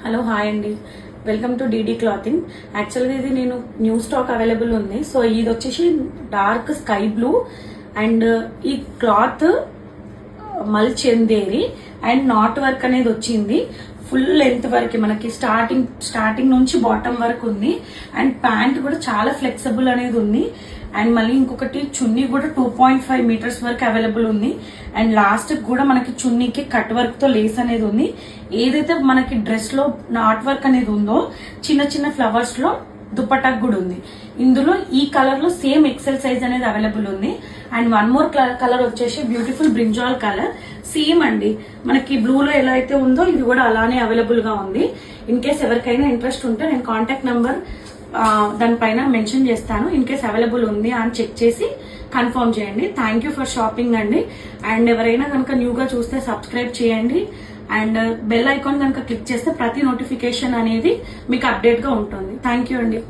Hello hi అండి, welcome to DD clothing. యాక్చువల్గా ఇది నేను న్యూ స్టాక్ అవైలబుల్ ఉంది. సో ఇది వచ్చేసి డార్క్ స్కై బ్లూ అండ్ ఈ క్లాత్ మల్ చందేరి అండ్ నాట్ వర్క్ అనేది వచ్చింది. ఫుల్ లెంత్ వరకు మనకి స్టార్టింగ్ నుంచి బాటమ్ వరకు ఉంది. అండ్ ప్యాంట్ కూడా చాలా ఫ్లెక్సిబుల్ అనేది ఉంది. అండ్ మళ్ళీ ఇంకొకటి చున్నీ కూడా 2.5 మీటర్స్ వరకు అవైలబుల్ ఉంది. అండ్ లాస్ట్ కూడా మనకి చున్నీకి కట్ వర్క్ తో లేస్ అనేది ఉంది. ఏదైతే మనకి డ్రెస్ లో నాట్ వర్క్ అనేది ఉందో చిన్న చిన్న ఫ్లవర్స్ లో దుపట్టాకు కూడా ఉంది. ఇందులో ఈ కలర్ లో సేమ్ ఎక్సెల్ సైజ్ అనేది అవైలబుల్ ఉంది. అండ్ వన్ మోర్ కలర్ వచ్చేసి బ్యూటిఫుల్ బ్రింజాల్ కలర్. సేమ్ అండి, మనకి బ్లూలో ఎలా అయితే ఉందో ఇది కూడా అలానే అవైలబుల్ గా ఉంది. ఇన్ కేస్ ఎవరికైనా ఇంట్రెస్ట్ ఉంటే నేను కాంటాక్ట్ నంబర్ దానిపైన మెన్షన్ చేస్తాను. ఇన్ కేస్ అవైలబుల్ ఉంది అని చెక్ చేసి కన్ఫర్మ్ చేయండి. థ్యాంక్ యూ ఫర్ షాపింగ్ అండి. అండ్ ఎవరైనా కనుక న్యూగా చూస్తే సబ్స్క్రైబ్ చేయండి. అండ్ బెల్ ఐకాన్ కనుక క్లిక్ చేస్తే ప్రతి నోటిఫికేషన్ అనేది మీకు అప్డేట్ గా ఉంటుంది. థ్యాంక్ యూ అండి.